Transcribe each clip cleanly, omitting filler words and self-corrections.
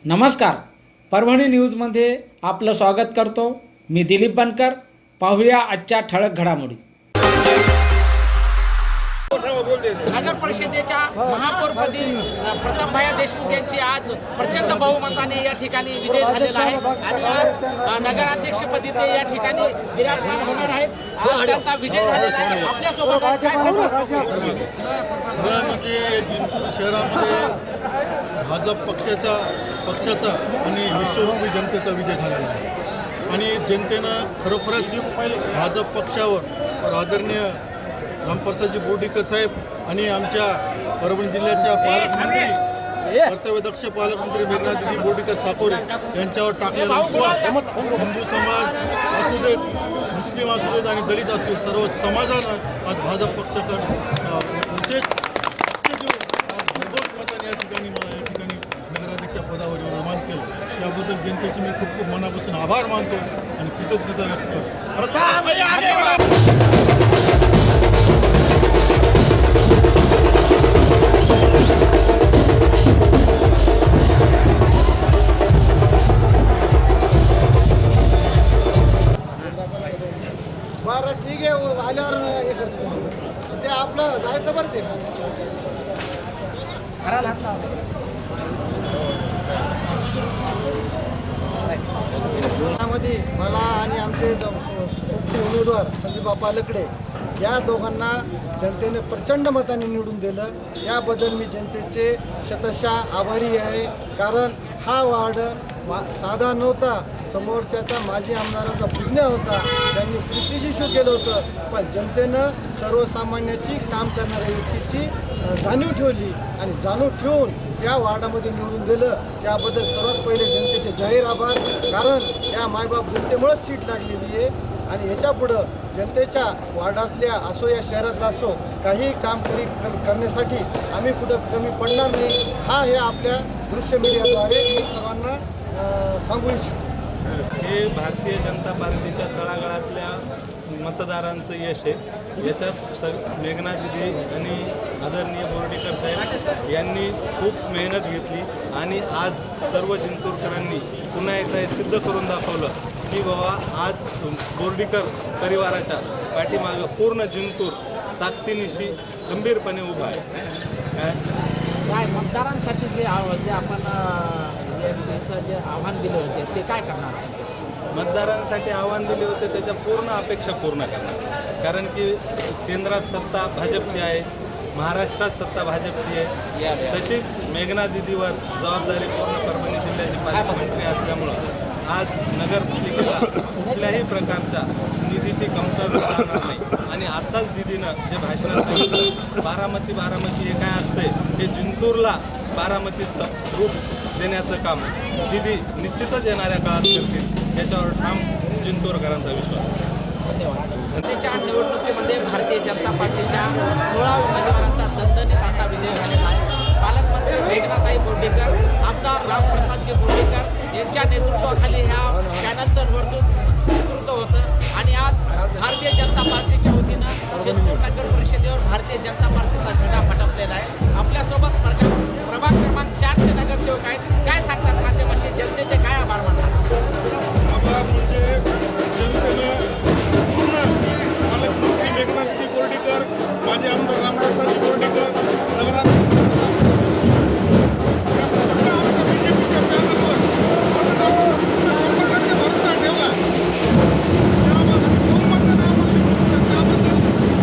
नमस्कार, परभणी न्यूजमध्ये आपलं स्वागत करतो. मी दिलीप बनकर. पाहूया आजच्या ठळक घडामोडी. नगर परिषदेच्या महापौरपदी प्रतापभाई देशमुख यांची आज प्रचंड बहुमताने या ठिकाणी विजय झालेला आहे आणि आज नगराध्यक्षपदी ते या ठिकाणी विराजमान होणार आहेत. आज त्यांचा विजय झालेला आहे. आपल्यासोबत आहेत. काय सांगणार? खरं म्हणजे जिंतूर शहरामध्ये भाजप पक्षाचा आणि विश्वरूपी जनतेचा विजय झालेला आहे आणि जनतेनं खरोखरच भाजप पक्षावर आदरणीय रामप्रसादजी बोर्डीकर साहेब आणि आमच्या परभणी जिल्ह्याच्या पालकमंत्री कर्तव्यदक्ष पालकमंत्री मेघना दिदी बोर्डीकर साकोरे यांच्यावर टाकलेला विश्वास हिंदू समाज असू देत, मुस्लिम असू देत आणि दलित असू देत, सर्व समाजानं आज भाजप पक्षाकडे विशेष लक्ष देऊन भरघोस मताने या ठिकाणी मला या ठिकाणी नगराध्यक्ष पदावर विराजमान केलं. त्याबद्दल जनतेचे मी खूप मनापासून आभार मानतो आणि कृतज्ञता व्यक्त करतो. बरं ठीक आहे, आल्यावर हे करतो ते आपलं जायचं बरं ते त्यामध्ये मला आणि आमचे सोबती उमेदवार संदीप बापा लकडे या दोघांना जनतेने प्रचंड मताने निवडून दिलं. याबद्दल मी जनतेचे शतशः आभारी आहे. कारण हा वार्ड साधा नव्हता. समोरच्याचा माजी आमदाराचा पुण्य होता. त्यांनी प्रेस्टिज इश्यू केलं होतं, पण जनतेनं सर्वसामान्याची काम करणाऱ्या व्यक्तीची जाणीव ठेवली आणि जाणीव ठेवून त्या वार्डामध्ये निवडून दिलं. त्याबद्दल सर्वात पहिले जनतेचे जाहीर आभार. कारण या मायबाप जनतेमुळेच सीट लागलेली आहे आणि ह्याच्यापुढं जनतेच्या वार्डातल्या असो या शहरातला असो काही काम करण्यासाठी आम्ही कुठं कमी पडणार नाही. हे आपल्या दृश्य मीडियाद्वारे मी सर्वांना सांगू इच्छितो. हे भारतीय जनता पार्टीच्या तळागाळातल्या मतदारांचं यश आहे. याच्यात मेघना दिदी आणि आदरणीय बोर्डीकर साहेब यांनी खूप मेहनत घेतली आणि आज सर्व जिंतूरकरांनी पुन्हा एकदा हे सिद्ध करून दाखवलं की बाबा आज बोर्डीकर परिवाराच्या पाठीमागं पूर्ण जिंतूर ताकदीनिशी गंभीरपणे उभा आहे. काय मतदारांसाठी जे आपण जे आव्हान दिले होते ते काय करणार? मतदारांसाठी आव्हान दिले होते त्याच्या पूर्ण अपेक्षा पूर्ण करणार. कारण की केंद्रात सत्ता भाजपची आहे, महाराष्ट्रात सत्ता भाजपची आहे. तशीच मेघना दिदीवर जबाबदारी पूर्ण परभणी जिल्ह्याचे पालकमंत्री असल्यामुळं आज नगरपालिकेला कुठल्याही प्रकारच्या निधीची कमतरता राहणार नाही. आणि आत्ताच दिदीनं जे भाषणात सांगितलं बारामती हे काय असतंय हे जिंतूरला बारामतीचं रूप देण्याचं काम दिदी निश्चितच येणाऱ्या काळात करतील याच्यावर ठाम जिंतूरकरांचा विश्वास आहे. धन्यवाद. त्याच्या निवडणुकीमध्ये भारतीय जनता पार्टीच्या 16 उमेदवारांचा दणदणीत असा विजय झालेला आहे. पालकमंत्री मेघनाताई बोर्डीकर, आमदार रामप्रसादजी बोर्डीकर यांच्या नेतृत्वाखाली ह्या पॅनलचं नेतृत्व होतं आणि आज भारतीय जनता पार्टीच्या वतीनं जिंतूर नगर परिषदेवर भारतीय जनता पार्टीचा झेंडा फडकलेला आहे. आपल्यासोबत प्रभाग क्रमांक 4चे नगरसेवक आहेत. काय सांगतात माध्यमाशी? जनतेचे काय आभार मानतात? आभार म्हणजे जनतेनं पूर्ण पालकमंत्री मेघना दिदी बोर्डीकर, माजी आमदार रामप्रसादजी बोर्डीकर, नगराध्यक्ष बीजेपीच्या पॅनलवर मतदारांना पूर्ण 100% भरोसा ठेवला. त्याबद्दल बहुमताने आम्हाला निवडून दिलं. त्याबद्दल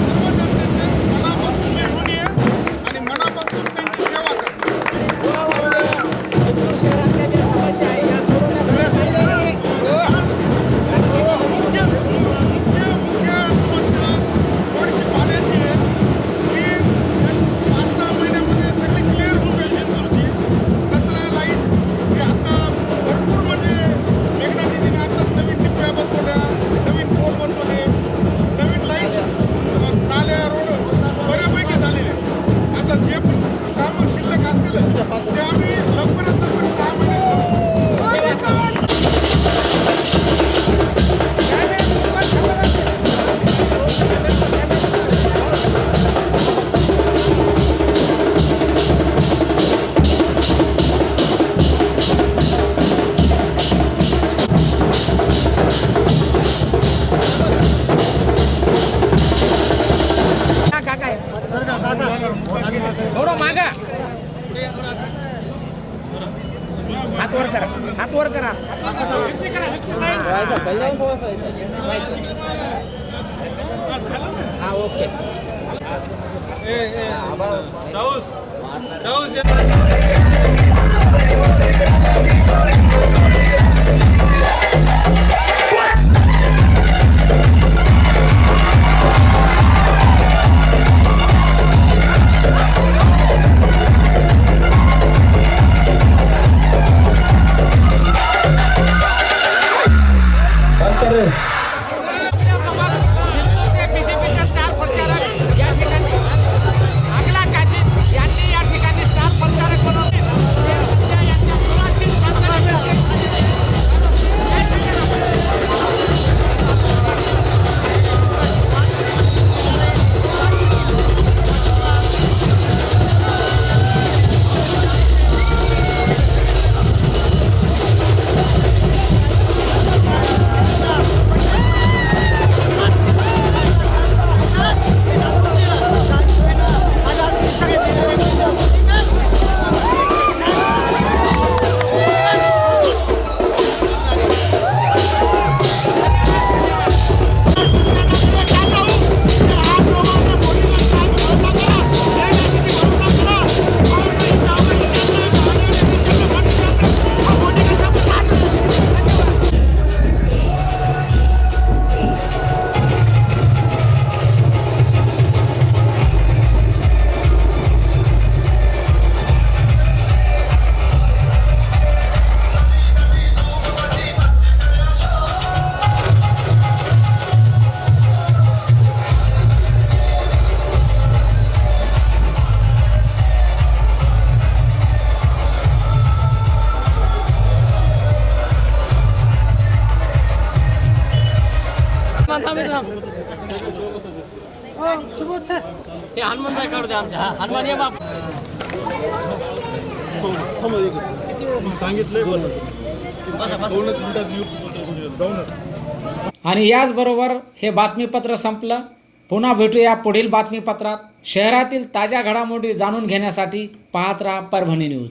सर्व जनतेचे मनापासून मी ऋणी आहे आणि मनापासून त्यांची सेवा करतो. जिंतूर शहरातल्या ज्या समस्या आहे या सोडवण्यासाठी ओके. चाऊस चाऊस या. आपल्यासोबत जिंतूरचे बीजेपीचे स्टार प्रचारक या ठिकाणी अखिला काजीत यांनी या ठिकाणी स्टार प्रचारक म्हणून हे सध्या यांच्या 16ची ते हनुमान जाय काढू दे आमच्या हनुमान ये बाप. मी सांगितलंय बस 2 मिनिटात मी जाऊनच. आणि याचबरोबर हे बातमीपत्र संपलं. पुन्हा भेटूया पुढील बातमीपत्रात. शहरातील ताज्या घडामोडी जाणून घेण्यासाठी पाहत राहा परभणी न्यूज.